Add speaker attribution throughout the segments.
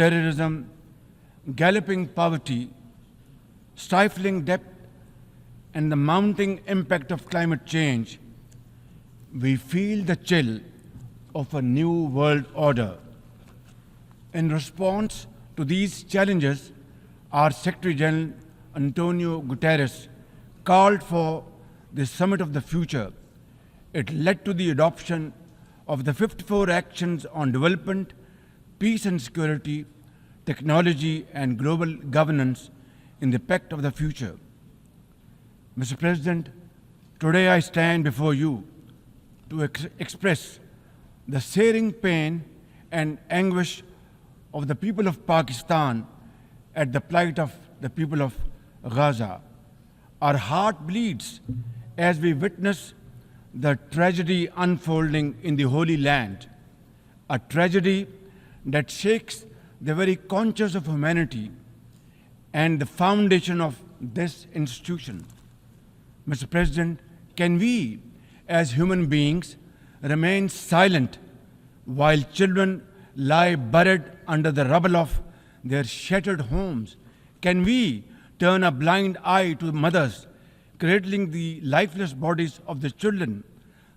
Speaker 1: terrorism, galloping poverty, stifling debt, and the mounting impact of climate change, we feel the chill of a new world order. In response to these challenges, our Secretary General Antonio Guterres called for the Summit of the Future. It led to the adoption of the 54 actions on development, peace and security, technology, and global governance in the Pact of the Future. Mr. President, today I stand before you to express the searing pain and anguish of the people of Pakistan at the plight of the people of Gaza. Our heart bleeds as we witness the tragedy unfolding in the Holy Land, a tragedy that shakes the very conscience of humanity and the foundation of this institution. Mr. President, can we, as human beings, remain silent while children lie buried under the rubble of their shattered homes? Can we turn a blind eye to mothers cradling the lifeless bodies of the children?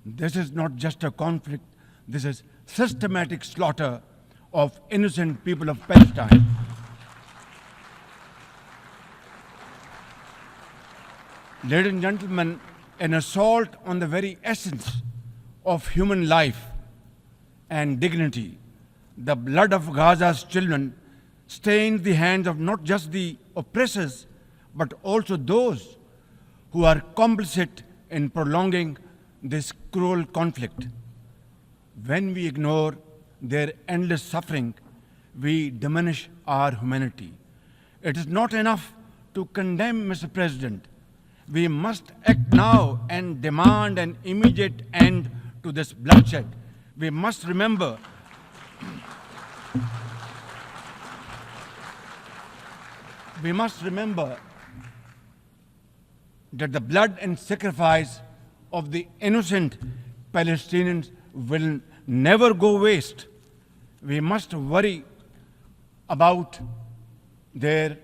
Speaker 1: This is not just a conflict, this is systematic slaughter of innocent people of Palestine. Ladies and gentlemen, an assault on the very essence of human life and dignity. The blood of Gaza's children stains the hands of not just the oppressors, but also those who are complicit in prolonging this cruel conflict. When we ignore their endless suffering, we diminish our humanity. It is not enough to condemn, Mr. President. We must act now and demand an immediate end to this bloodshed. We must remember that the blood and sacrifice of the innocent Palestinians will never go waste. We must worry about their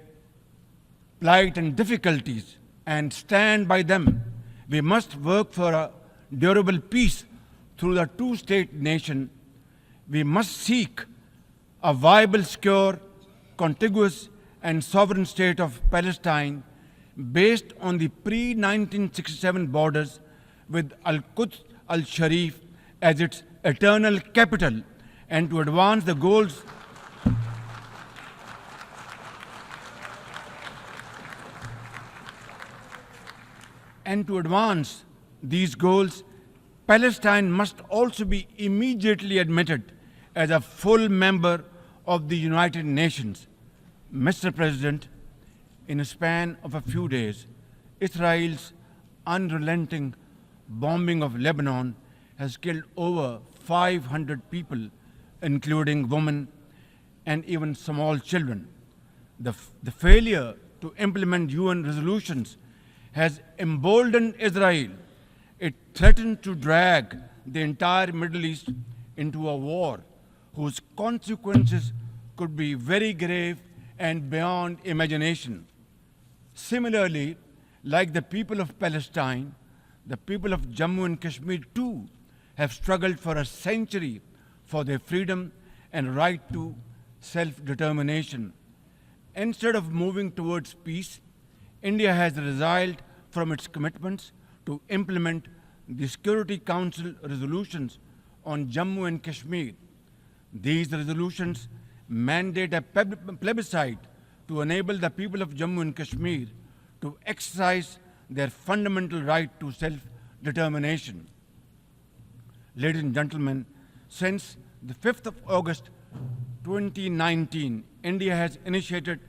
Speaker 1: plight and difficulties and stand by them. We must work for a durable peace through the two-state nation. We must seek a viable, secure, contiguous, and sovereign state of Palestine based on the pre-1967 borders with Al-Quds al-Sharif as its eternal capital, and to advance the goals these goals, Palestine must also be immediately admitted as a full member of the United Nations. Mr. President, in a span of a few days, Israel's unrelenting bombing of Lebanon has killed over 500 people, including women and even small children. The failure to implement UN resolutions has emboldened Israel. It threatened to drag the entire Middle East into a war whose consequences could be very grave and beyond imagination. Similarly, like the people of Palestine, the people of Jammu and Kashmir too have struggled for a century for their freedom and right to self-determination. Instead of moving towards peace, India has resiled from its commitments to implement the Security Council resolutions on Jammu and Kashmir. These resolutions mandate a plebiscite to enable the people of Jammu and Kashmir to exercise their fundamental right to self-determination. Ladies and gentlemen, since the 5th of August 2019, India has initiated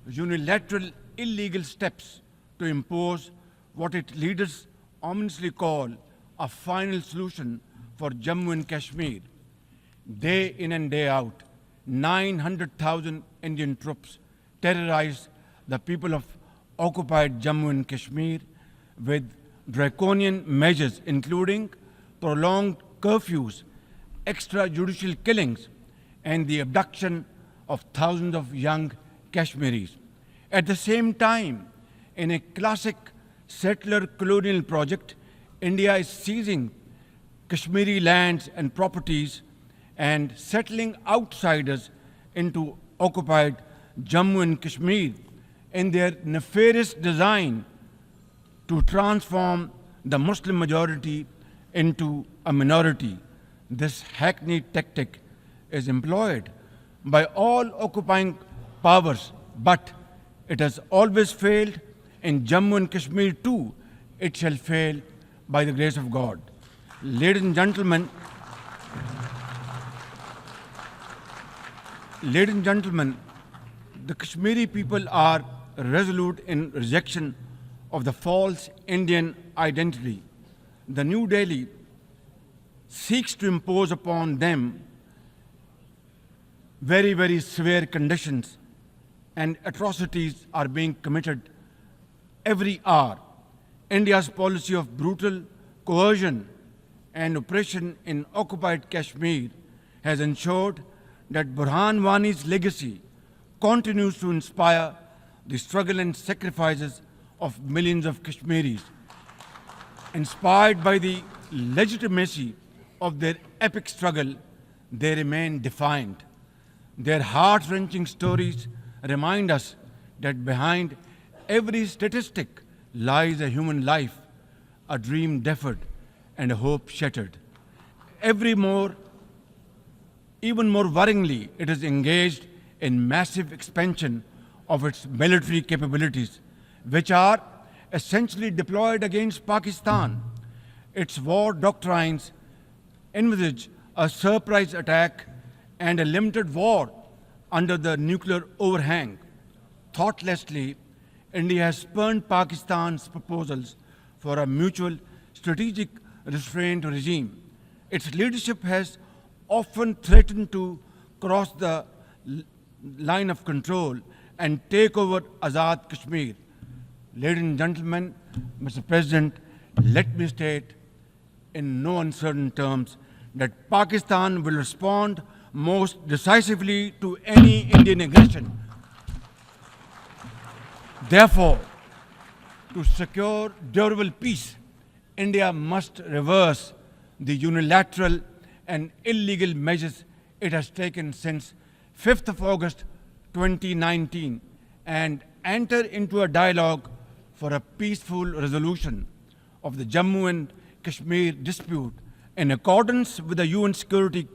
Speaker 1: unilateral illegal steps to impose what its leaders ominously call a final solution for Jammu and Kashmir. Day in and day out, 900,000 Indian troops terrorize the people of occupied Jammu and Kashmir with draconian measures including prolonged curfews, extrajudicial killings, and the abduction of thousands of young Kashmiris. At the same time, in a classic settler colonial project, India is seizing Kashmiri lands and properties and settling outsiders into occupied Jammu and Kashmir in their nefarious design to transform the Muslim majority into a minority. This hackneyed tactic is employed by all occupying powers, but it has always failed. In Jammu and Kashmir too, it shall fail by the grace of God. Ladies and gentlemen, the Kashmiri people are resolute in rejection of the false Indian identity. The New Delhi seeks to impose upon them very, very severe conditions, and atrocities are being committed every hour. India's policy of brutal coercion and oppression in occupied Kashmir has ensured that Burhan Wani's legacy continues to inspire the struggle and sacrifices of millions of Kashmiris. Inspired by the legitimacy of their epic struggle, they remain defiant. Their heart-wrenching stories remind us that behind every statistic lies a human life, a dream deferred, and a hope shattered. Even more worryingly, it is engaged in massive expansion of its military capabilities, which are essentially deployed against Pakistan. Its war doctrines envisage a surprise attack and a limited war under the nuclear overhang. Thoughtlessly, India has spurned Pakistan's proposals for a mutual strategic restraint regime. Its leadership has often threatened to cross the line of control and take over Azad Kashmir. Ladies and gentlemen, Mr. President, let me state in no uncertain terms that Pakistan will respond most decisively to any Indian aggression. Therefore, to secure durable peace, India must reverse the unilateral and illegal measures it has taken since 5th of August 2019 and enter into a dialogue for a peaceful resolution of the Jammu and Kashmir dispute in accordance with the UN security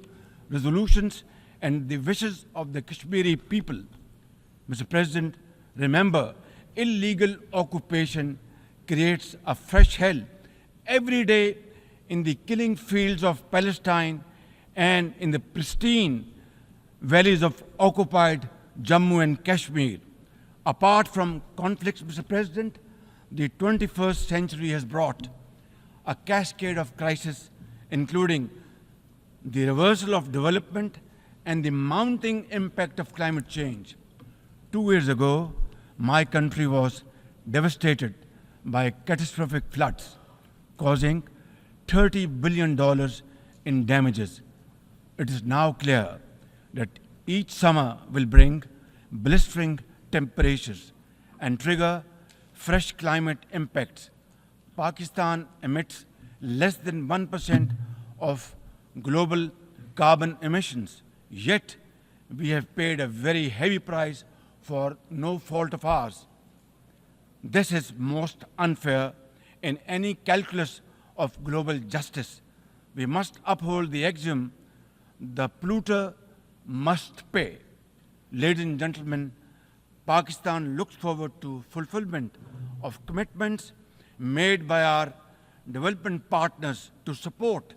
Speaker 1: resolutions and the wishes of the Kashmiri people. Mr. President, remember, illegal occupation creates a fresh hell every day in the killing fields of Palestine and in the pristine valleys of occupied Jammu and Kashmir. Apart from conflicts, Mr. President, the 21st century has brought a cascade of crises, including the reversal of development and the mounting impact of climate change. 2 years ago, my country was devastated by catastrophic floods, causing $30 billion in damages. It is now clear that each summer will bring blistering temperatures and trigger fresh climate impacts. Pakistan emits less than 1% of global carbon emissions, yet we have paid a very heavy price for no fault of ours. This is most unfair in any calculus of global justice. We must uphold the axiom, the polluter must pay. Ladies and gentlemen, Pakistan looks forward to fulfillment of commitments made by our development partners to support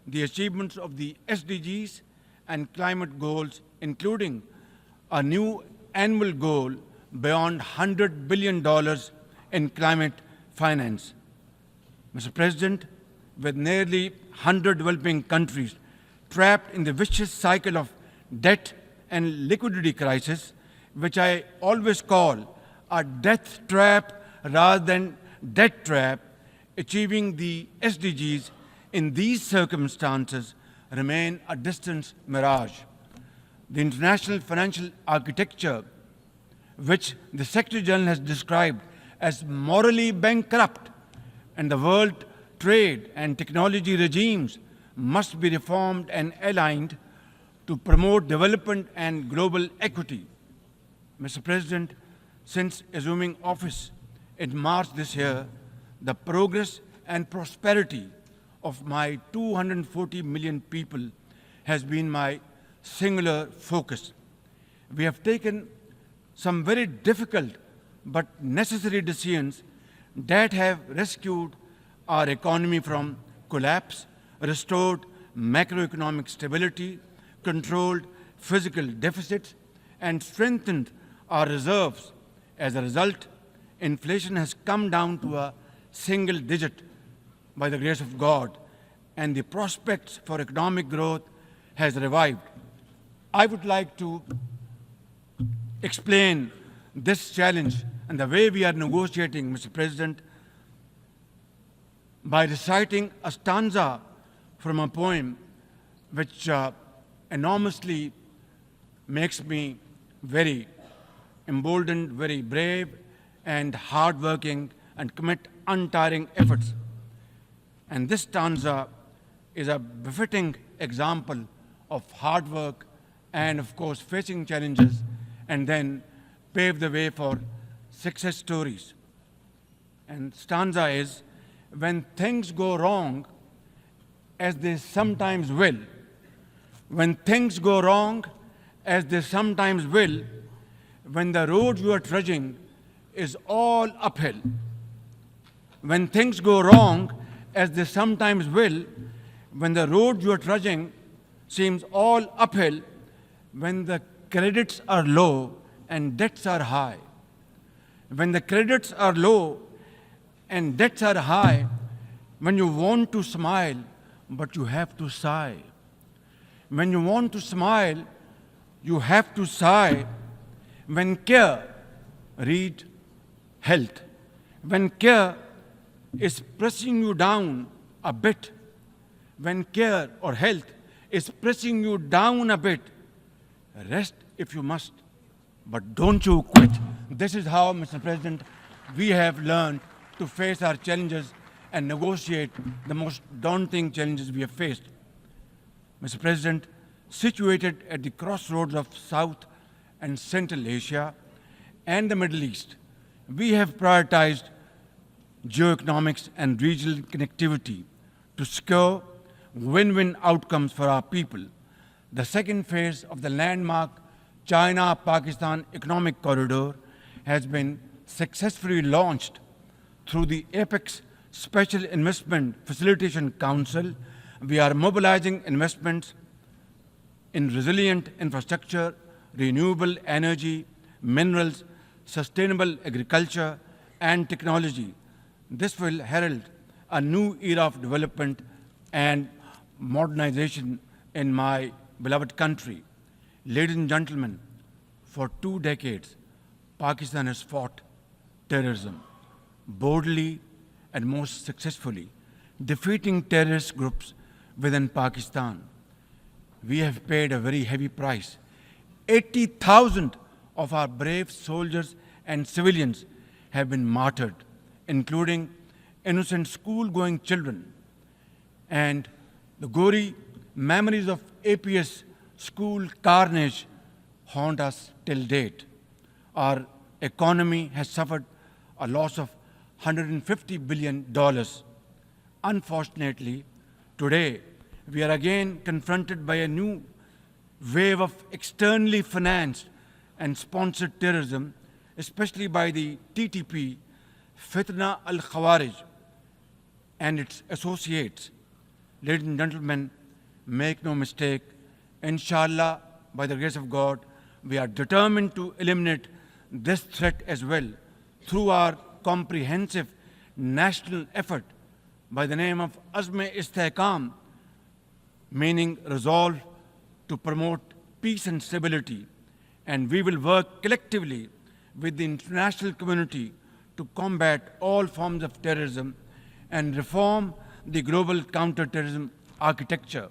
Speaker 1: the achievements of the SDGs and climate goals, including a new annual goal beyond $100 billion in climate finance. Mr. President, with nearly 100 developing countries trapped in the vicious cycle of debt and liquidity crisis, which I always call a death trap rather than debt trap, achieving the SDGs in these circumstances remain a distant mirage. The international financial architecture, which the Secretary General has described as morally bankrupt, and the world trade and technology regimes must be reformed and aligned to promote development and global equity. Mr. President, since assuming office in March this year, the progress and prosperity of my 240 million people has been my singular focus. We have taken some very difficult but necessary decisions that have rescued our economy from collapse, restored macroeconomic stability, controlled physical deficits, and strengthened our reserves. As a result, inflation has come down to a single digit by the grace of God, and the prospects for economic growth has revived. I would like to explain this challenge and the way we are negotiating, Mr. President, by reciting a stanza from a poem which enormously makes me very emboldened, very brave, and hardworking, and commit untiring efforts. And this stanza is a befitting example of hard work and, of course, facing challenges and then pave the way for success stories. And stanza is, when things go wrong, as they sometimes will, when things go wrong, as they sometimes will, when the road you are trudging is all uphill, when things go wrong, as they sometimes will, when the road you are trudging seems all uphill, when the credits are low and debts are high, when the credits are low and debts are high, when you want to smile but you have to sigh, when you want to smile you have to sigh, when care, read health, when care is pressing you down a bit, when care or health is pressing you down a bit, rest if you must, but don't you quit. This is how, Mr. President, we have learned to face our challenges and negotiate the most daunting challenges we have faced. Mr. President, situated at the crossroads of South and Central Asia and the Middle East, we have prioritized geoeconomics and regional connectivity to secure win-win outcomes for our people. The second phase of the landmark China-Pakistan Economic Corridor has been successfully launched through the Apex Special Investment Facilitation Council. We are mobilizing investments in resilient infrastructure, renewable energy, minerals, sustainable agriculture, and technology. This will herald a new era of development and modernization in my beloved country. Ladies and gentlemen, for 2 decades, Pakistan has fought terrorism boldly and most successfully, defeating terrorist groups within Pakistan. We have paid a very heavy price. 80,000 of our brave soldiers and civilians have been martyred, including innocent school-going children. And the gory memories of APS school carnage haunt us till date. Our economy has suffered a loss of $150 billion. Unfortunately, today we are again confronted by a new wave of externally financed and sponsored terrorism, especially by the TTP, Fitna al-Khawarij, and its associates. Ladies and gentlemen, make no mistake, inshallah, by the grace of God, we are determined to eliminate this threat as well through our comprehensive national effort by the name of Azm-e-Istehkam, meaning resolve to promote peace and stability. And we will work collectively with the international community to combat all forms of terrorism and reform the global counterterrorism architecture.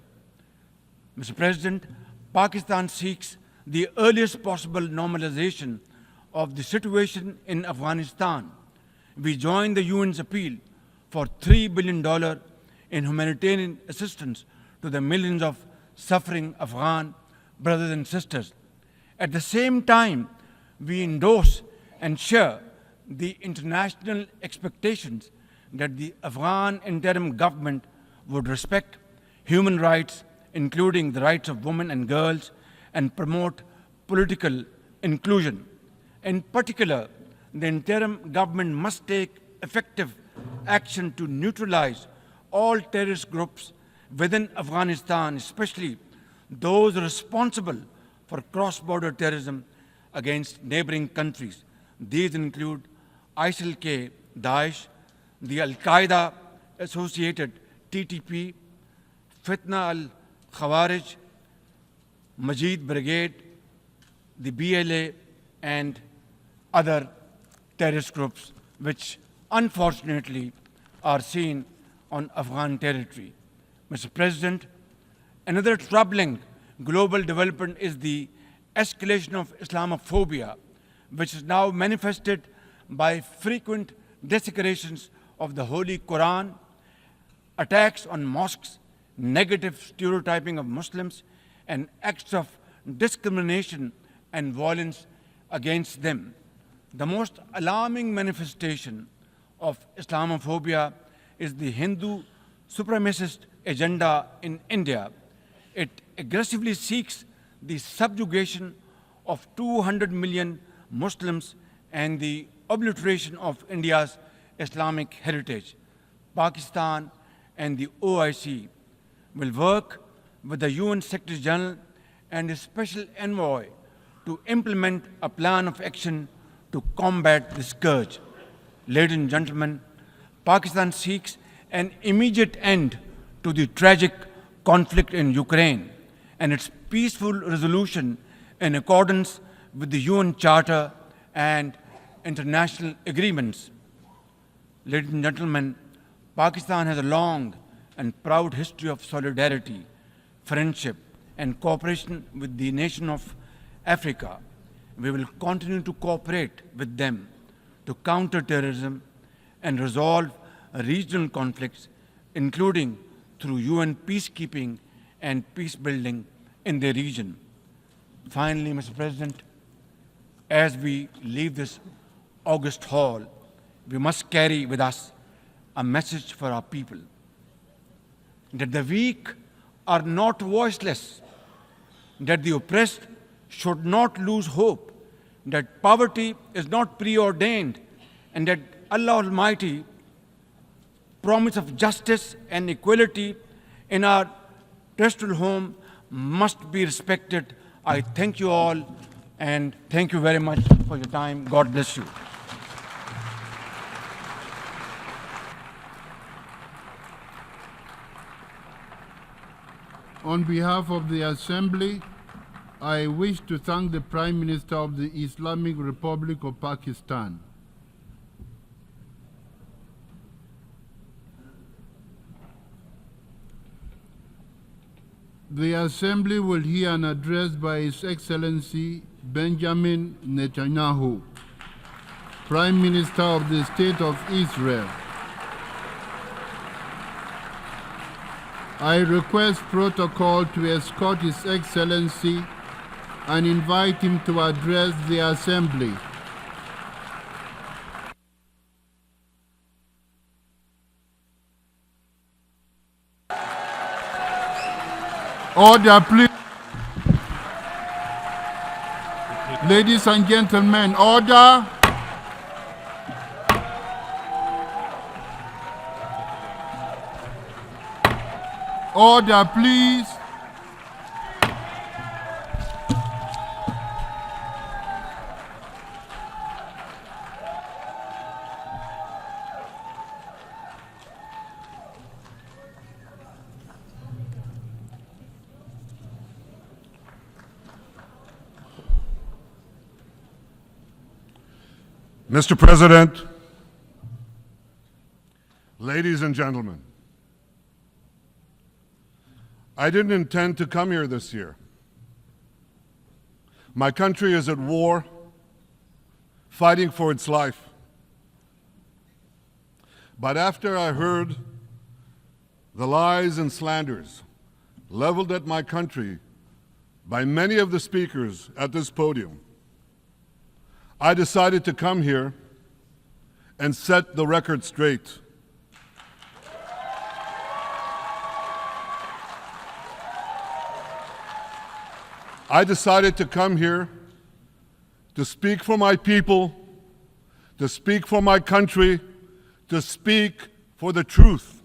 Speaker 1: Mr. President, Pakistan seeks the earliest possible normalization of the situation in Afghanistan. We join the UN's appeal for $3 billion in humanitarian assistance to the millions of suffering Afghan brothers and sisters. At the same time, we endorse and share the international expectations that the Afghan interim government would respect human rights, including the rights of women and girls, and promote political inclusion. In particular, the interim government must take effective action to neutralize all terrorist groups within Afghanistan, especially those responsible for cross-border terrorism against neighboring countries. These include ISIL-K, Daesh, the Al-Qaeda associated TTP, Fitna al-Khawarij, Majid Brigade, the BLA, and other terrorist groups which unfortunately are seen on Afghan territory. Mr. President, another troubling global development is the escalation of Islamophobia, which is now manifested by frequent desecrations of the Holy Quran, attacks on mosques, negative stereotyping of Muslims, and acts of discrimination and violence against them. The most alarming manifestation of Islamophobia is the Hindu supremacist agenda in India. It aggressively seeks the subjugation of 200 million Muslims and the obliteration of India's Islamic heritage. Pakistan and the OIC will work with the UN Secretary General and a special envoy to implement a plan of action to combat the scourge. Ladies and gentlemen, Pakistan seeks an immediate end to the tragic conflict in Ukraine and its peaceful resolution in accordance with the UN Charter and international agreements. Ladies and gentlemen, Pakistan has a long and proud history of solidarity, friendship, and cooperation with the nation of Africa. We will continue to cooperate with them to counter terrorism and resolve regional conflicts, including through UN peacekeeping and peace building in the region. Finally, Mr. President, as we leave this august hall, we must carry with us a message for our people that the weak are not voiceless, that the oppressed should not lose hope, that poverty is not preordained, and that Allah Almighty promise of justice and equality in our terrestrial home must be respected. I thank you all and thank you very much for your time. God bless you.
Speaker 2: On behalf of the Assembly, I wish to thank the Prime Minister of the Islamic Republic of Pakistan. The Assembly will hear an address by His Excellency Benjamin Netanyahu, Prime Minister of the State of Israel. I request protocol to escort His Excellency and invite him to address the Assembly. Order, please. Ladies and gentlemen, order. Order, please.
Speaker 3: Mr. President, ladies and gentlemen, I didn't intend to come here this year. My country is at war, fighting for its life. But after I heard the lies and slanders leveled at my country by many of the speakers at this podium, I decided to come here and set the record straight. I decided to come here to speak for my people, to speak for my country, to speak for the truth.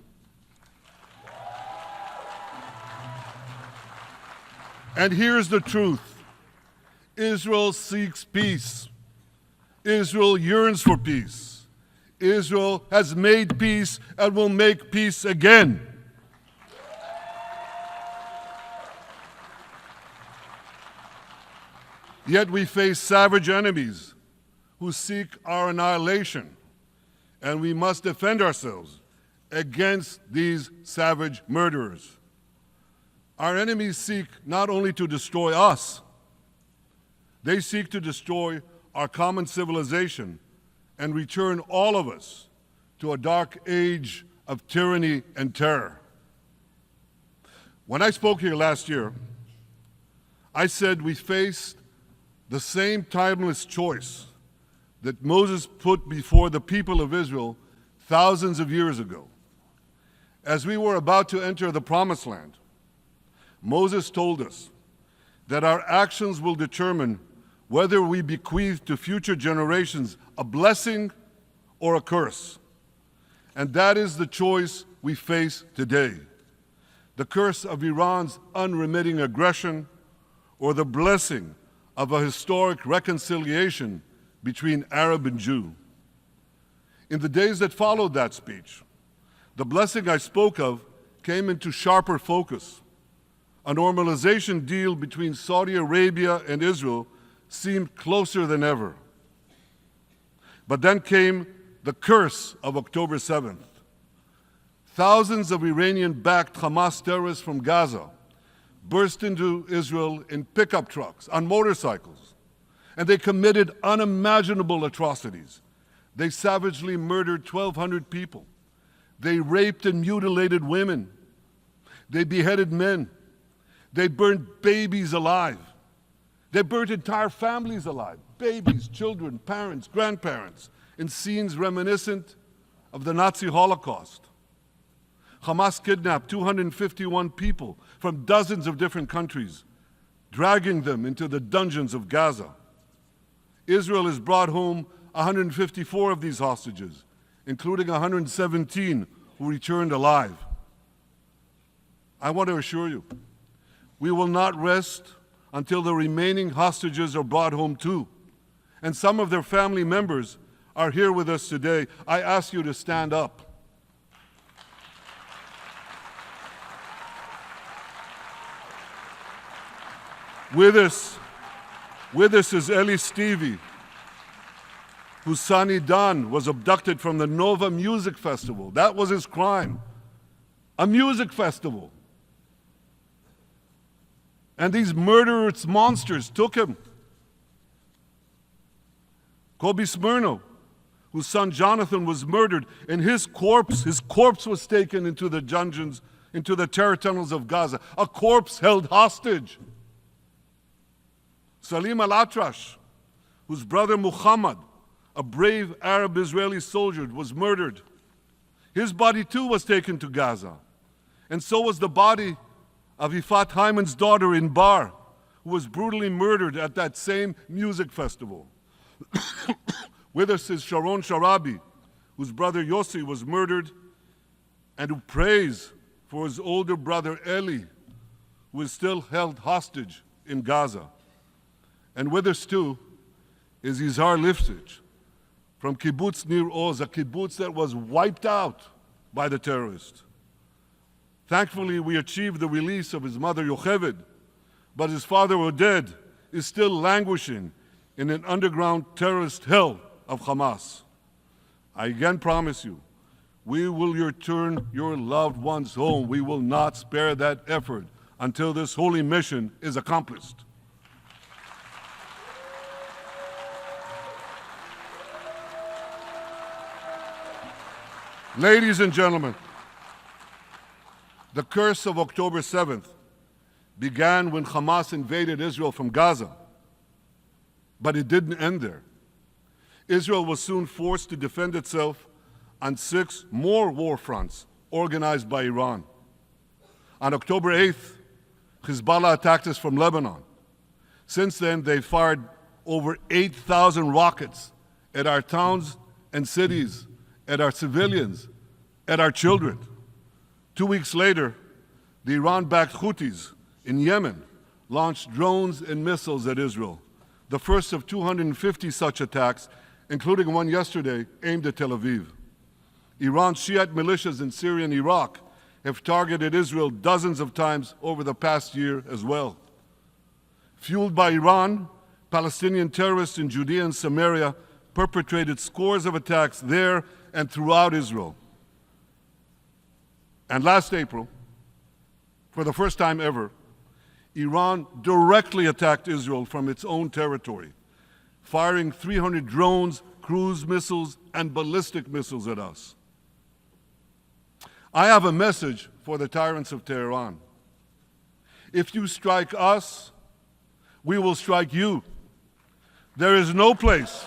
Speaker 3: And here's the truth. Israel seeks peace. Israel yearns for peace. Israel has made peace and will make peace again. Yet we face savage enemies who seek our annihilation, and we must defend ourselves against these savage murderers. Our enemies seek not only to destroy us, they seek to destroy our common civilization and return all of us to a dark age of tyranny and terror. When I spoke here last year, I said we faced the same timeless choice that Moses put before the people of Israel thousands of years ago. As we were about to enter the Promised Land, Moses told us that our actions will determine whether we bequeath to future generations a blessing or a curse. And that is the choice we face today. The curse of Iran's unremitting aggression, or the blessing of a historic reconciliation between Arab and Jew. In the days that followed that speech, the blessing I spoke of came into sharper focus. A normalization deal between Saudi Arabia and Israel seemed closer than ever. But then came the curse of October 7th. Thousands of Iranian-backed Hamas terrorists from Gaza burst into Israel in pickup trucks, on motorcycles, and they committed unimaginable atrocities. They savagely murdered 1,200 people. They raped and mutilated women. They beheaded men. They burned babies alive. They burnt entire families alive, babies, children, parents, grandparents, in scenes reminiscent of the Nazi Holocaust. Hamas kidnapped 251 people from dozens of different countries, dragging them into the dungeons of Gaza. Israel has brought home 154 of these hostages, including 117 who returned alive. I want to assure you, we will not rest until the remaining hostages are brought home too. And some of their family members are here with us today. I ask you to stand up. With us is Eli Stevie, whose son Idan was abducted from the Nova Music Festival. That was his crime. A music festival. And these murderous monsters took him. Kobe Smirno, whose son Jonathan was murdered, and his corpse was taken into the dungeons, into the terror tunnels of Gaza. A corpse held hostage. Salim al-Atrash, whose brother Muhammad, a brave Arab-Israeli soldier, was murdered. His body too was taken to Gaza. And so was the body of Ifat Hyman's daughter in Bar, who was brutally murdered at that same music festival. With us is Sharon Sharabi, whose brother Yossi was murdered, and who prays for his older brother Eli, who is still held hostage in Gaza. And with us too is Izhar Lifsich from Kibbutz Nir Oz, a kibbutz that was wiped out by the terrorists. Thankfully, we achieved the release of his mother Yocheved, but his father Oded is still languishing in an underground terrorist hell of Hamas. I again promise you, we will return your loved ones home. We will not spare that effort until this holy mission is accomplished. Ladies and gentlemen, the curse of October 7th began when Hamas invaded Israel from Gaza, but it didn't end there. Israel was soon forced to defend itself on 6 more war fronts organized by Iran. On October 8th, Hezbollah attacked us from Lebanon. Since then, they fired over 8,000 rockets at our towns and cities, at our civilians, at our children. 2 weeks later, the Iran-backed Houthis in Yemen launched drones and missiles at Israel, the first of 250 such attacks, including one yesterday aimed at Tel Aviv. Iran's Shiite militias in Syria and Iraq have targeted Israel dozens of times over the past year as well. Fueled by Iran, Palestinian terrorists in Judea and Samaria perpetrated scores of attacks there and throughout Israel. And last April, for the first time ever, Iran directly attacked Israel from its own territory, firing 300 drones, cruise missiles, and ballistic missiles at us. I have a message for the tyrants of Tehran. If you strike us, we will strike you. There is no place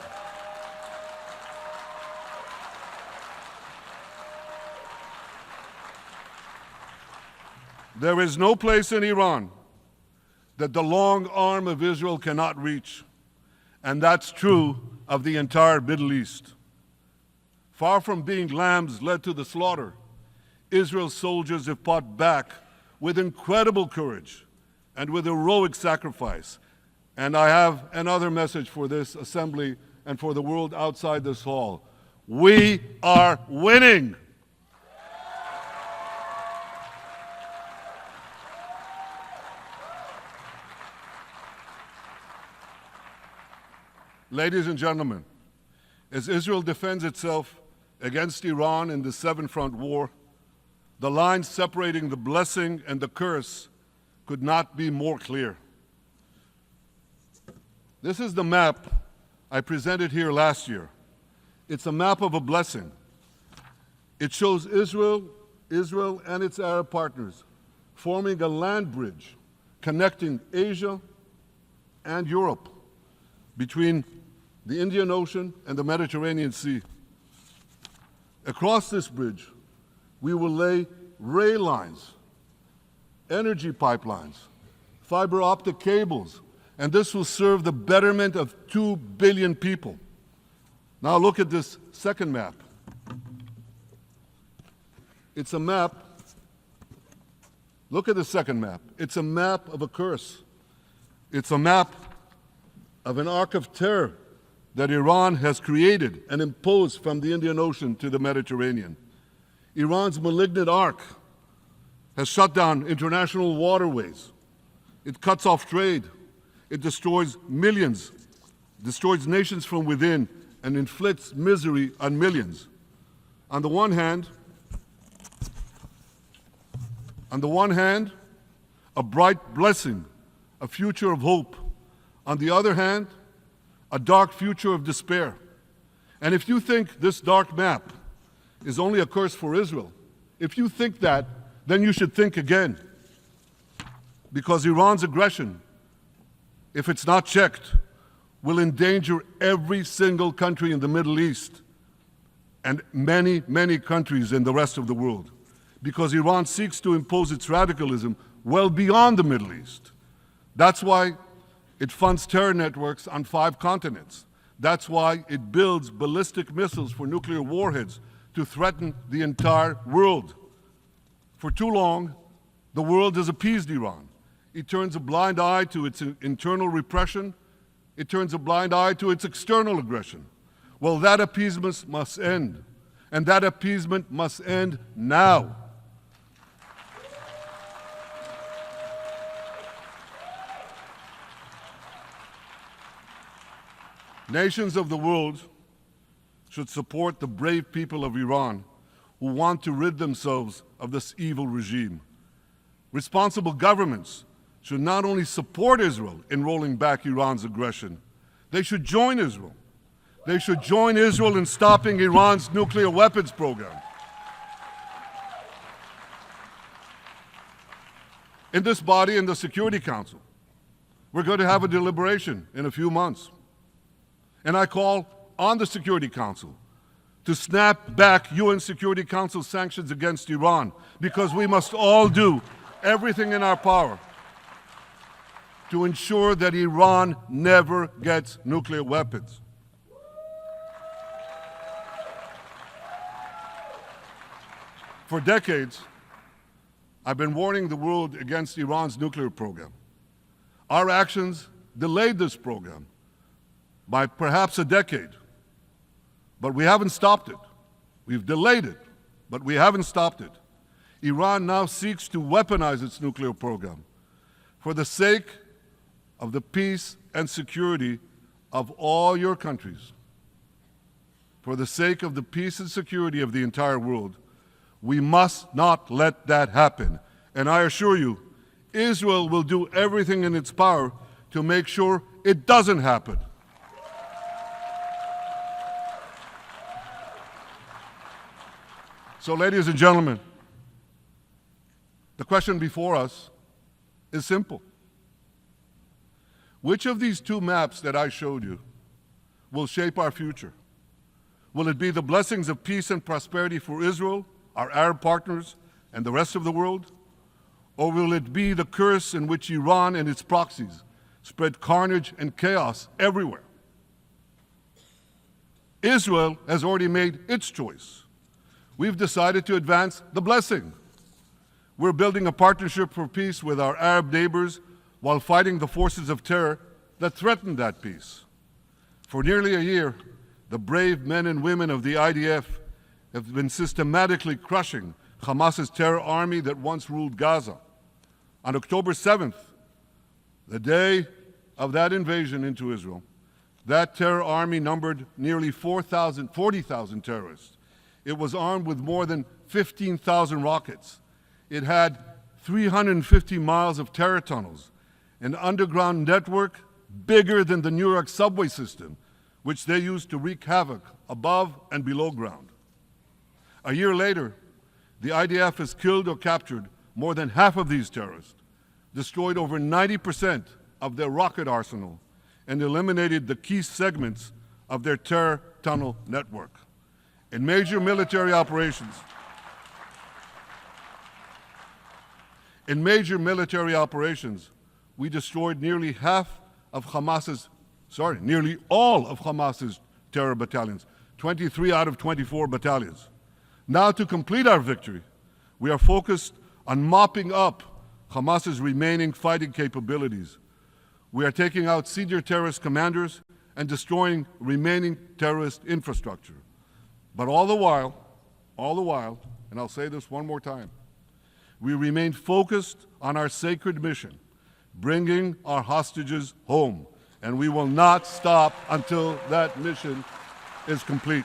Speaker 3: in Iran that the long arm of Israel cannot reach, and that's true of the entire Middle East. Far from being lambs led to the slaughter, Israel's soldiers have fought back with incredible courage and with heroic sacrifice. And I have another message for this assembly and for the world outside this hall. We are winning. Ladies and gentlemen, as Israel defends itself against Iran in the 7-front war, the line separating the blessing and the curse could not be more clear. This is the map I presented here last year. It's a map of a blessing. It shows Israel and its Arab partners forming a land bridge connecting Asia and Europe between the Indian Ocean and the Mediterranean Sea. Across this bridge, we will lay rail lines, energy pipelines, fiber optic cables, and this will serve the betterment of 2 billion people. Now look at this second map. It's a map. Look at the second map. It's a map of a curse. It's a map of an arc of terror that Iran has created and imposed from the Indian Ocean to the Mediterranean. Iran's malignant arc has shut down international waterways. It cuts off trade. It destroys millions, destroys nations from within, and inflicts misery on millions. On the one hand, a bright blessing, a future of hope. On the other hand, a dark future of despair. And if you think this dark map is only a curse for Israel, if you think that, then you should think again. Because Iran's aggression, if it's not checked, will endanger every single country in the Middle East and many, many countries in the rest of the world. Because Iran seeks to impose its radicalism well beyond the Middle East. That's why it funds terror networks on 5 continents. That's why it builds ballistic missiles for nuclear warheads to threaten the entire world. For too long, the world has appeased Iran. It turns a blind eye to its internal repression. It turns a blind eye to its external aggression. Well, that appeasement must end. And that appeasement must end now. Nations of the world should support the brave people of Iran who want to rid themselves of this evil regime. Responsible governments should not only support Israel in rolling back Iran's aggression, they should join Israel. They should join Israel in stopping Iran's nuclear weapons program. In this body, in the Security Council, we're going to have a deliberation in a few months. And I call on the Security Council to snap back UN Security Council sanctions against Iran, because we must all do everything in our power to ensure that Iran never gets nuclear weapons. For decades, I've been warning the world against Iran's nuclear program. Our actions delayed this program by perhaps a decade, but we haven't stopped it. We've delayed it, but we haven't stopped it. Iran now seeks to weaponize its nuclear program for the sake of the peace and security of all your countries. For the sake of the peace and security of the entire world, we must not let that happen. And I assure you, Israel will do everything in its power to make sure it doesn't happen. So, ladies and gentlemen, the question before us is simple. Which of these two maps that I showed you will shape our future? Will it be the blessings of peace and prosperity for Israel, our Arab partners, and the rest of the world? Or will it be the curse in which Iran and its proxies spread carnage and chaos everywhere? Israel has already made its choice. We've decided to advance the blessing. We're building a partnership for peace with our Arab neighbors while fighting the forces of terror that threaten that peace. For nearly a year, the brave men and women of the IDF have been systematically crushing Hamas's terror army that once ruled Gaza. On October 7th, the day of that invasion into Israel, that terror army numbered nearly 40,000 terrorists. It was armed with more than 15,000 rockets. It had 350 miles of terror tunnels, an underground network bigger than the New York subway system, which they used to wreak havoc above and below ground. A year later, the IDF has killed or captured more than half of these terrorists, destroyed over 90% of their rocket arsenal, and eliminated the key segments of their terror tunnel network. In major military operations, we destroyed nearly all of Hamas's terror battalions, 23 out of 24 battalions. Now, to complete our victory, we are focused on mopping up Hamas's remaining fighting capabilities. We are taking out senior terrorist commanders and destroying remaining terrorist infrastructure. But all the while, and I'll say this one more time, we remain focused on our sacred mission, bringing our hostages home, and we will not stop until that mission is complete.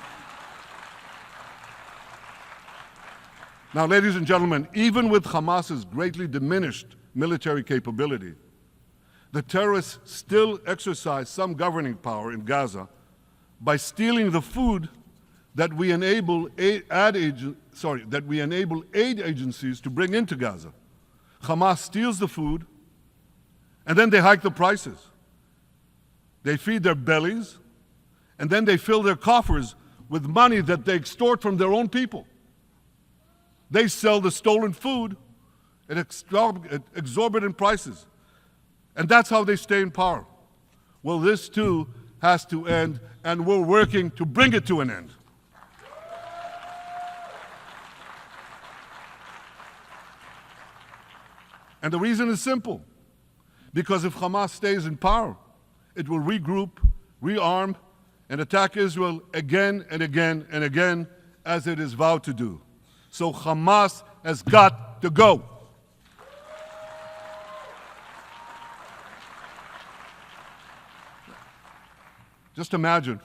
Speaker 3: Now, ladies and gentlemen, even with Hamas's greatly diminished military capability, the terrorists still exercise some governing power in Gaza by stealing the food that we enable aid agencies to bring into Gaza. Hamas steals the food, and then they hike the prices. They feed their bellies, and then they fill their coffers with money that they extort from their own people. They sell the stolen food at exorbitant prices. And that's how they stay in power. Well, this too has to end, and we're working to bring it to an end. And the reason is simple. Because if Hamas stays in power, it will regroup, rearm, and attack Israel again and again and again, as it is vowed to do. So Hamas has got to go. Just imagine,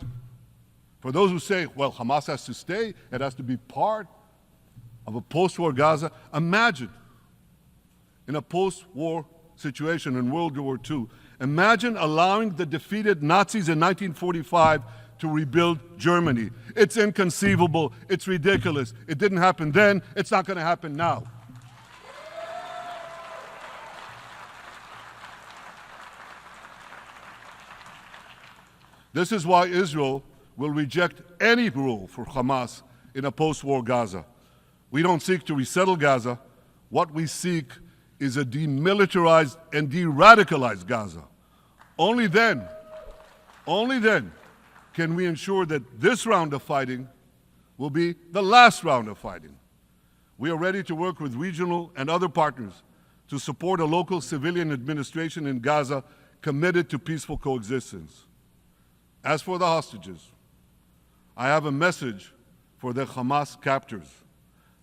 Speaker 3: for those who say, well, Hamas has to stay, it has to be part of a post-war Gaza. Imagine, in a post-war situation in World War II, imagine allowing the defeated Nazis in 1945 to rebuild Germany. It's inconceivable. It's ridiculous. It didn't happen then. It's not going to happen now. This is why Israel will reject any role for Hamas in a post-war Gaza. We don't seek to resettle Gaza. What we seek is a demilitarized and de-radicalized Gaza. Only then can we ensure that this round of fighting will be the last round of fighting. We are ready to work with regional and other partners to support a local civilian administration in Gaza committed to peaceful coexistence. As for the hostages, I have a message for the Hamas captors.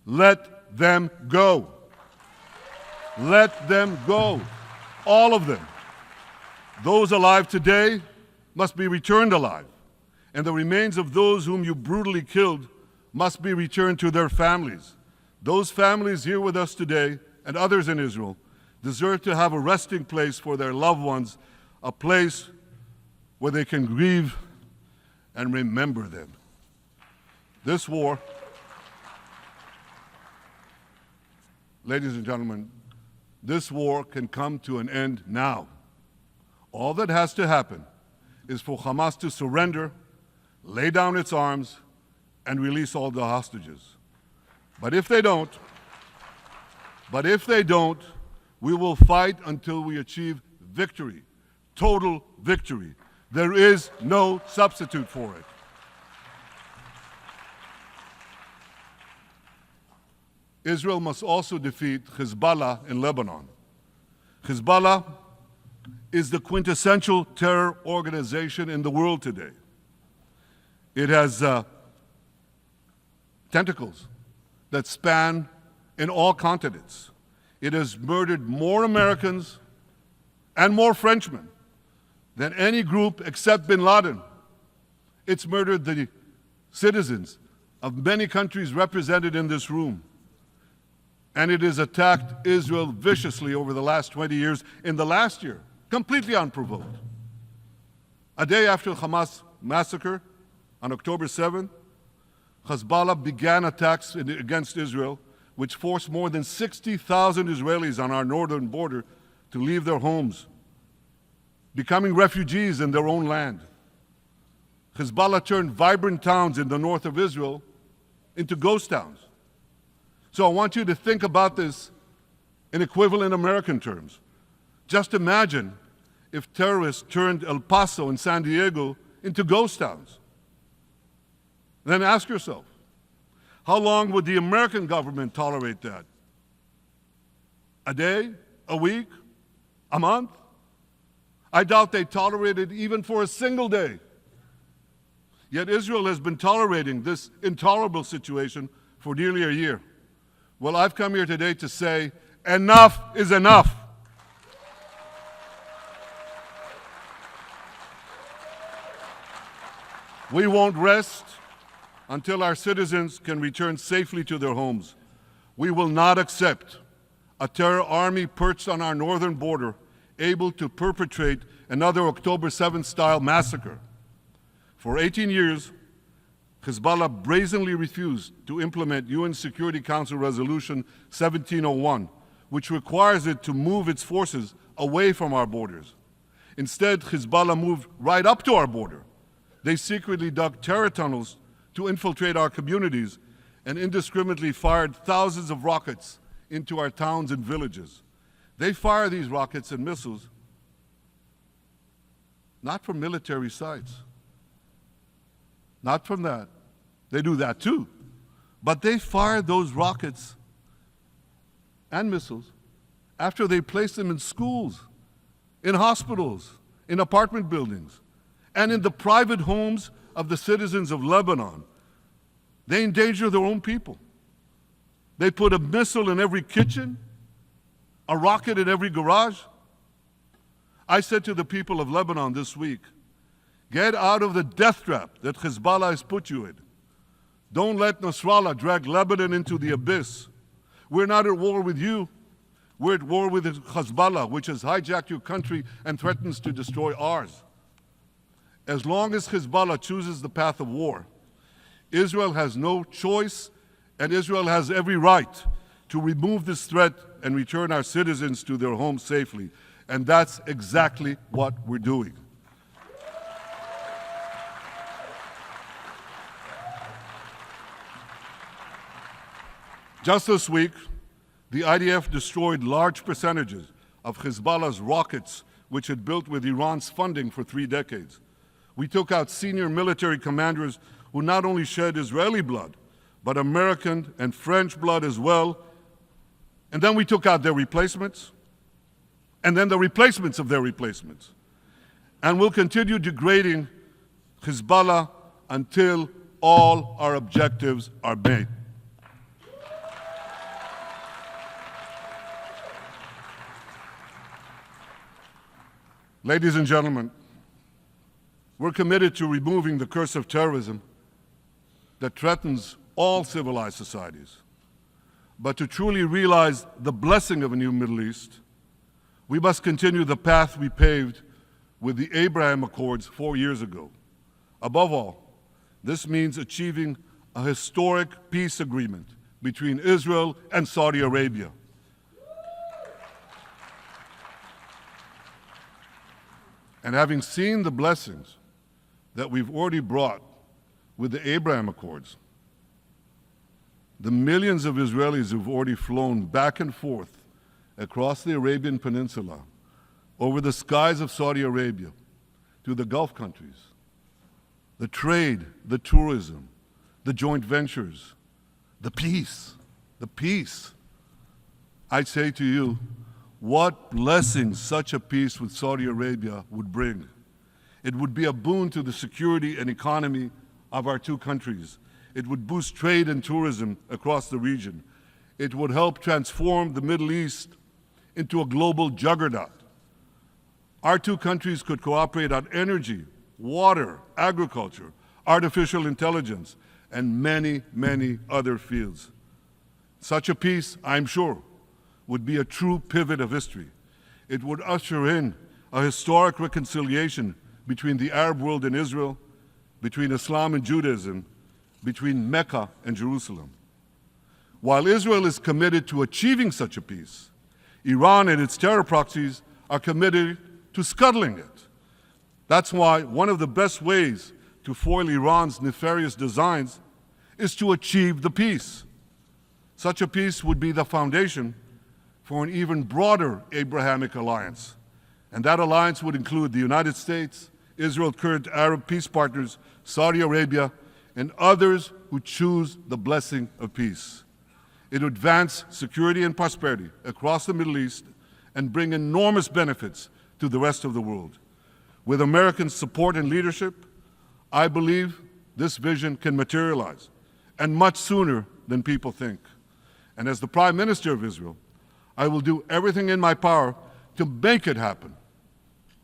Speaker 3: Let them go. Let them go. All of them. Those alive today must be returned alive, and the remains of those whom you brutally killed must be returned to their families. Those families here with us today, and others in Israel, deserve to have a resting place for their loved ones, a place where they can grieve and remember them. This war, ladies and gentlemen, this war can come to an end now. All that has to happen is for Hamas to surrender, lay down its arms, and release all the hostages. But if they don't, we will fight until we achieve victory, total victory. There is no substitute for it. Israel must also defeat Hezbollah in Lebanon. Hezbollah is the quintessential terror organization in the world today. It has tentacles that span in all continents. It has murdered more Americans and more Frenchmen than any group except bin Laden. It's murdered the citizens of many countries represented in this room. And it has attacked Israel viciously over the last 20 years, in the last year, completely unprovoked. A day after the Hamas massacre, on October 7th, Hezbollah began attacks against Israel, which forced more than 60,000 Israelis on our northern border to leave their homes, becoming refugees in their own land. Hezbollah turned vibrant towns in the north of Israel into ghost towns. So I want you to think about this in equivalent American terms. Just imagine if terrorists turned El Paso and San Diego into ghost towns. Then ask yourself, how long would the American government tolerate that? A day? A week? A month? I doubt they tolerate it even for a single day. Yet Israel has been tolerating this intolerable situation for nearly a year. Well, I've come here today to say, enough is enough. We won't rest until our citizens can return safely to their homes. We will not accept a terror army perched on our northern border, able to perpetrate another October 7th style massacre. For 18 years, Hezbollah brazenly refused to implement UN Security Council Resolution 1701, which requires it to move its forces away from our borders. Instead, Hezbollah moved right up to our border. They secretly dug terror tunnels to infiltrate our communities and indiscriminately fired thousands of rockets into our towns and villages. They fire these rockets and missiles not from military sites, not from that. They do that too. But they fire those rockets and missiles after they place them in schools, in hospitals, in apartment buildings, and in the private homes of the citizens of Lebanon. They endanger their own people. They put a missile in every kitchen, a rocket in every garage. I said to the people of Lebanon this week, get out of the death trap that Hezbollah has put you in. Don't let Nasrallah drag Lebanon into the abyss. We're not at war with you. We're at war with Hezbollah, which has hijacked your country and threatens to destroy ours. As long as Hezbollah chooses the path of war, Israel has no choice, and Israel has every right to remove this threat and return our citizens to their homes safely. And that's exactly what we're doing. Just this week, the IDF destroyed large percentages of Hezbollah's rockets, which had built with Iran's funding for 3 decades. We took out senior military commanders who not only shed Israeli blood, but American and French blood as well. And then we took out their replacements, and then the replacements of their replacements. And we'll continue degrading Hezbollah until all our objectives are met. Ladies and gentlemen, we're committed to removing the curse of terrorism that threatens all civilized societies. But to truly realize the blessing of a new Middle East, we must continue the path we paved with the Abraham Accords 4 years ago. Above all, this means achieving a historic peace agreement between Israel and Saudi Arabia. And having seen the blessings that we've already brought with the Abraham Accords, the millions of Israelis who've already flown back and forth across the Arabian Peninsula, over the skies of Saudi Arabia, to the Gulf countries, the trade, the tourism, the joint ventures, the peace, I say to you, what blessings such a peace with Saudi Arabia would bring. It would be a boon to the security and economy of our 2 countries. It would boost trade and tourism across the region. It would help transform the Middle East into a global juggernaut. Our 2 countries could cooperate on energy, water, agriculture, artificial intelligence, and many, many other fields. Such a peace, I'm sure, would be a true pivot of history. It would usher in a historic reconciliation between the Arab world and Israel, between Islam and Judaism, between Mecca and Jerusalem. While Israel is committed to achieving such a peace, Iran and its terror proxies are committed to scuttling it. That's why one of the best ways to foil Iran's nefarious designs is to achieve the peace. Such a peace would be the foundation for an even broader Abrahamic alliance. And that alliance would include the United States, Israel's current Arab peace partners, Saudi Arabia, and others who choose the blessing of peace. It would advance security and prosperity across the Middle East and bring enormous benefits to the rest of the world. With American support and leadership, I believe this vision can materialize, and much sooner than people think. And as the Prime Minister of Israel, I will do everything in my power to make it happen.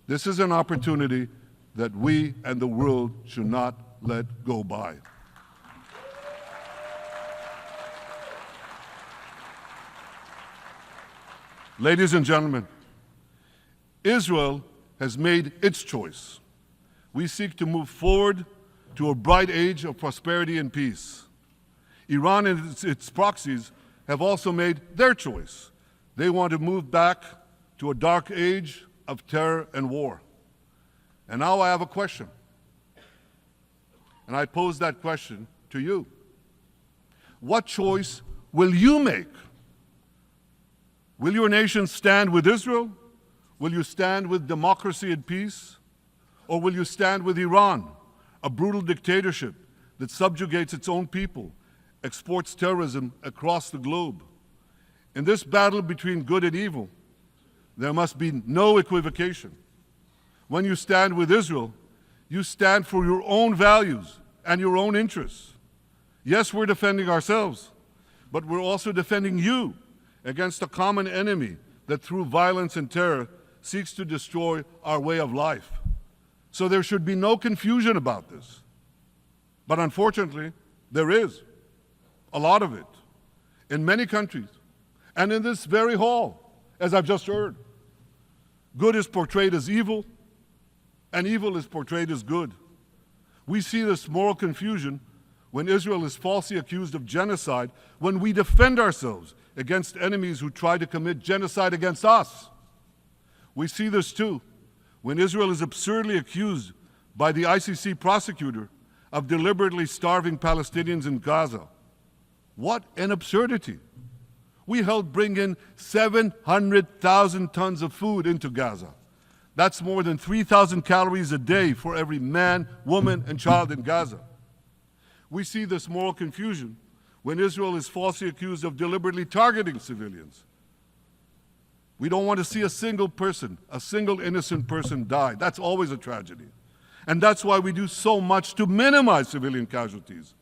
Speaker 3: This is an opportunity that we and the world should not let go by. Ladies and gentlemen, Israel has made its choice. We seek to move forward to a bright age of prosperity and peace. Iran and its proxies have also made their choice. They want to move back to a dark age of terror and war. And now I have a question. And I pose that question to you. What choice will you make? Will your nation stand with Israel? Will you stand with democracy and peace? Or will you stand with Iran, a brutal dictatorship that subjugates its own people, exports terrorism across the globe? In this battle between good and evil, there must be no equivocation. When you stand with Israel, you stand for your own values and your own interests. Yes, we're defending ourselves, but we're also defending you against a common enemy that through violence and terror seeks to destroy our way of life. So there should be no confusion about this. But unfortunately, there is a lot of it in many countries and in this very hall, as I've just heard. Good is portrayed as evil, and evil is portrayed as good. We see this moral confusion when Israel is falsely accused of genocide, when we defend ourselves against enemies who try to commit genocide against us. We see this too when Israel is absurdly accused by the ICC prosecutor of deliberately starving Palestinians in Gaza. What an absurdity. We helped bring in 700,000 tons of food into Gaza. That's more than 3,000 calories a day for every man, woman, and child in Gaza. We see this moral confusion when Israel is falsely accused of deliberately targeting civilians. We don't want to see a single person, a single innocent person die. That's always a tragedy. And that's why we do so much to minimize civilian casualties,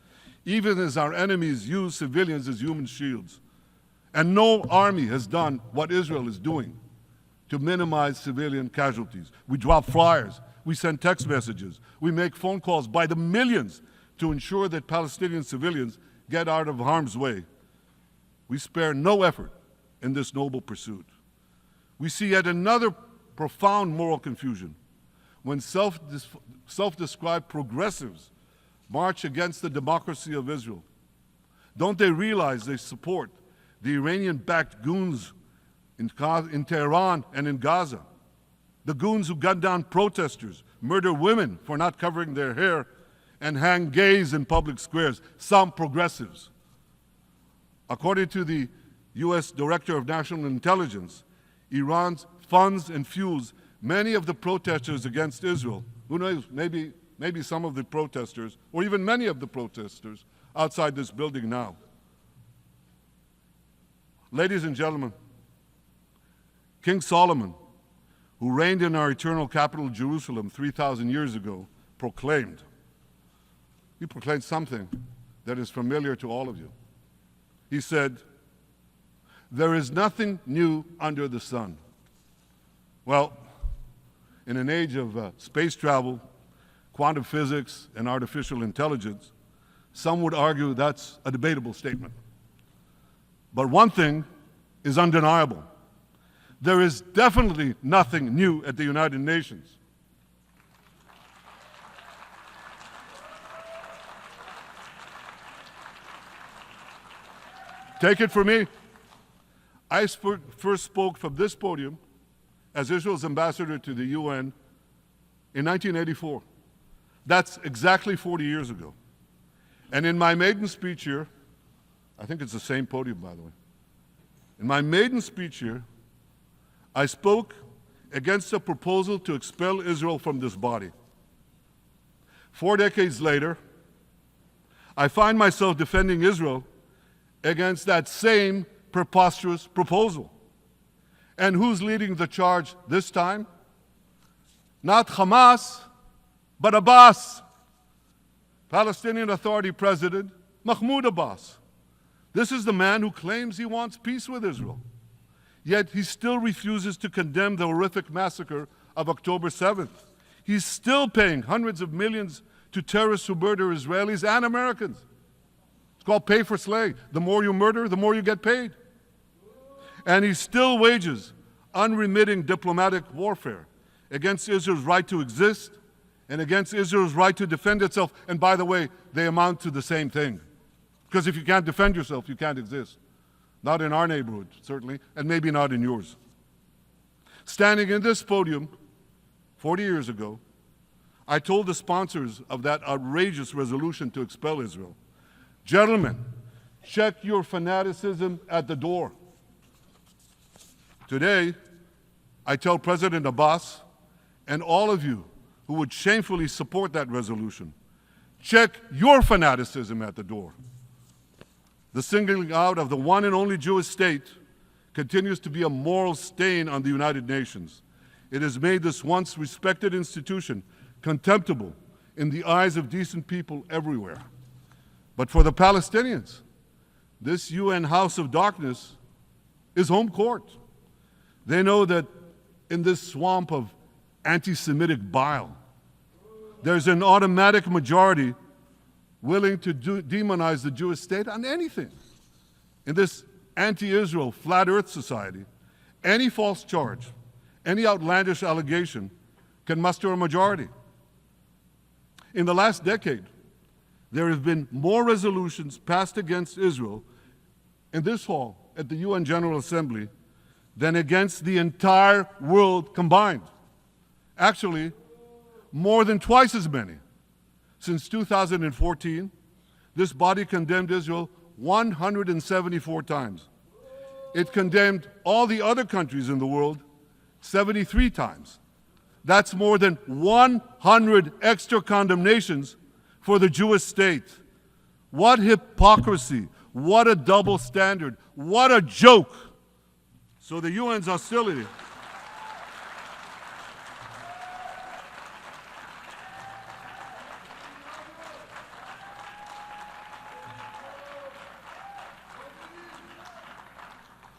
Speaker 3: even as our enemies use civilians as human shields. And no army has done what Israel is doing to minimize civilian casualties. We drop flyers, we send text messages, we make phone calls by the millions to ensure that Palestinian civilians get out of harm's way. We spare no effort in this noble pursuit. We see yet another profound moral confusion when self-described progressives march against the democracy of Israel. Don't they realize they support the Iranian-backed goons in Tehran and in Gaza? The goons who gun down protesters, murder women for not covering their hair, and hang gays in public squares, some progressives. According to the U.S. Director of National Intelligence, Iran funds and fuels many of the protesters against Israel. Who knows, maybe some of the protesters, or even many of the protesters outside this building now. Ladies and gentlemen, King Solomon, who reigned in our eternal capital, Jerusalem, 3,000 years ago, proclaimed something that is familiar to all of you. He said, "There is nothing new under the sun." Well, in an age of space travel, quantum physics, and artificial intelligence, some would argue that's a debatable statement. But one thing is undeniable. There is definitely nothing new at the United Nations. Take it from me. I first spoke from this podium as Israel's ambassador to the UN in 1984. That's exactly 40 years ago. And in my maiden speech here, I think it's the same podium, by the way. In my maiden speech here, I spoke against a proposal to expel Israel from this body. 4 decades later, I find myself defending Israel against that same preposterous proposal. And who's leading the charge this time? Not Hamas, but Abbas, Palestinian Authority President Mahmoud Abbas. This is the man who claims he wants peace with Israel. Yet he still refuses to condemn the horrific massacre of October 7th. He's still paying hundreds of millions to terrorists who murder Israelis and Americans. It's called pay for slay. The more you murder, the more you get paid. And he still wages unremitting diplomatic warfare against Israel's right to exist and against Israel's right to defend itself. And by the way, they amount to the same thing. Because if you can't defend yourself, you can't exist. Not in our neighborhood, certainly, and maybe not in yours. Standing in this podium 40 years ago, I told the sponsors of that outrageous resolution to expel Israel, "Gentlemen, check your fanaticism at the door." Today, I tell President Abbas and all of you who would shamefully support that resolution, check your fanaticism at the door. The singling out of the one and only Jewish state continues to be a moral stain on the United Nations. It has made this once respected institution contemptible in the eyes of decent people everywhere. But for the Palestinians, this UN House of Darkness is home court. They know that in this swamp of anti-Semitic bile, there's an automatic majority willing to demonize the Jewish state on anything. In this anti-Israel, flat earth society, any false charge, any outlandish allegation can muster a majority. In the last decade, there have been more resolutions passed against Israel in this hall at the UN General Assembly than against the entire world combined. Actually, more than twice as many. Since 2014, this body condemned Israel 174 times. It condemned all the other countries in the world 73 times. That's more than 100 extra condemnations for the Jewish state. What hypocrisy, what a double standard, what a joke. So the UN's hostility.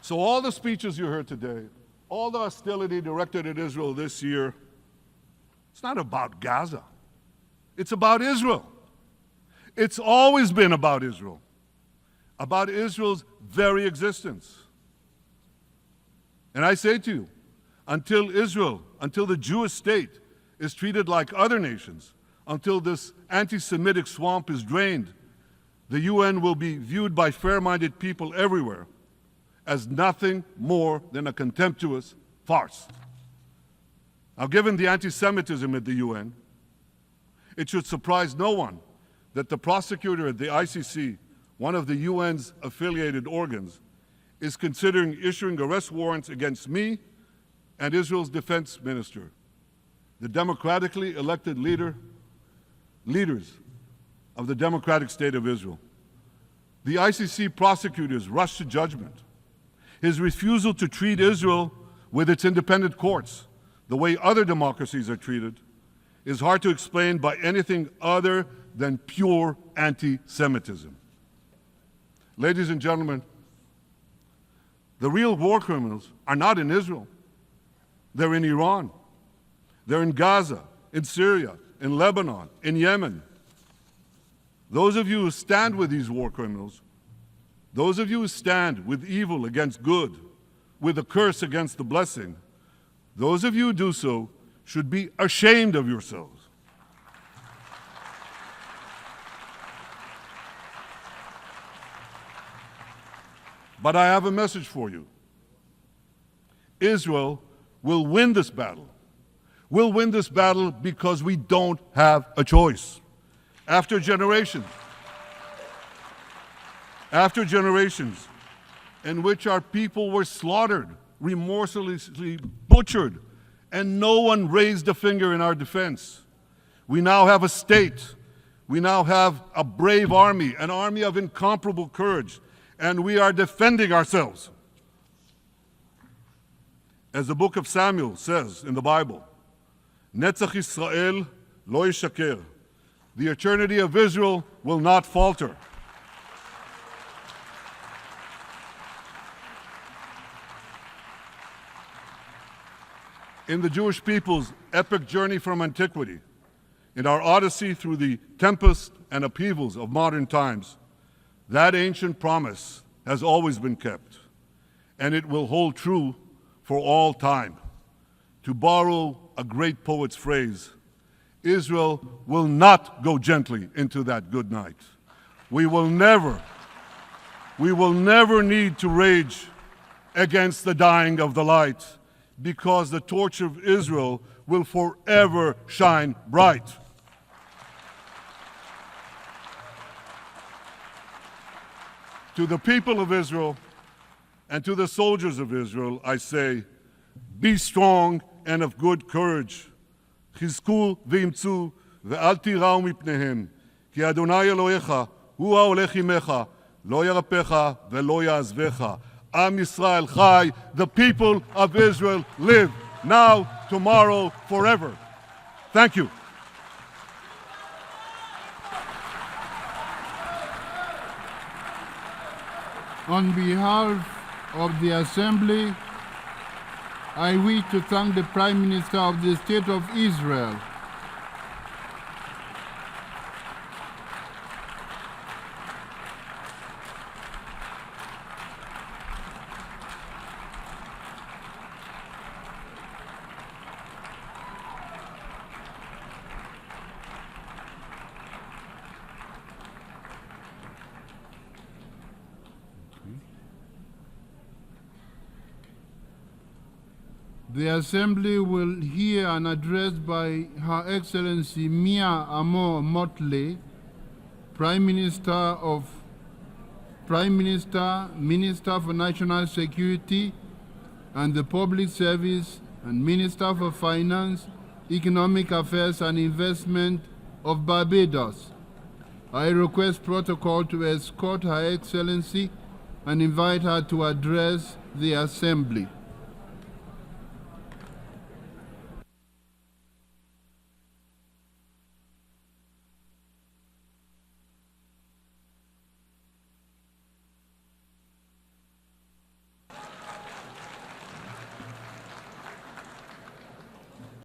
Speaker 3: So all the speeches you heard today, all the hostility directed at Israel this year, it's not about Gaza. It's about Israel. It's always been about Israel's very existence. And I say to you, until Israel, until the Jewish state is treated like other nations, until this anti-Semitic swamp is drained, the UN will be viewed by fair-minded people everywhere as nothing more than a contemptuous farce. Now, given the anti-Semitism at the UN, it should surprise no one that the prosecutor at the ICC, one of the UN's affiliated organs, is considering issuing arrest warrants against me and Israel's defense minister, the democratically elected leaders of the democratic state of Israel. The ICC prosecutors rushed to judgment. His refusal to treat Israel with its independent courts the way other democracies are treated is hard to explain by anything other than pure anti-Semitism. Ladies and gentlemen, the real war criminals are not in Israel. They're in Iran. They're in Gaza, in Syria, in Lebanon, in Yemen. Those of you who stand with these war criminals, those of you who stand with evil against good, with a curse against the blessing, those of you who do so should be ashamed of yourselves. But I have a message for you. Israel will win this battle. We'll win this battle because we don't have a choice. After generations in which our people were slaughtered, remorselessly butchered, and no one raised a finger in our defense, we now have a state. We now have a brave army, an army of incomparable courage, and we are defending ourselves. As the book of Samuel says in the Bible, Netzach Yisrael lo yishaker. The eternity of Israel will not falter. In the Jewish people's epic journey from antiquity, in our odyssey through the tempests and upheavals of modern times, that ancient promise has always been kept, and it will hold true for all time. To borrow a great poet's phrase, Israel will not go gently into that good night. We will never need to rage against the dying of the light, because the torch of Israel will forever shine bright. To the people of Israel and to the soldiers of Israel, I say, be strong and of good courage. חזקו ואמצו ואל תיראו מפניהם, כי אדוני אלוהיך הוא ההולך עמך, לא ירפך ולא יעזבך. Am Yisrael Chai, the people of Israel live now, tomorrow, forever. Thank you.
Speaker 2: On behalf of the Assembly, I wish to thank the Prime Minister of the State of Israel, The Assembly will hear an address by Her Excellency Mia Amor Motley, Prime Minister of Prime Minister, Minister for National Security and the Public Service, and Minister for Finance, Economic Affairs and Investment of Barbados. I request protocol to escort Her Excellency and invite her to address the Assembly.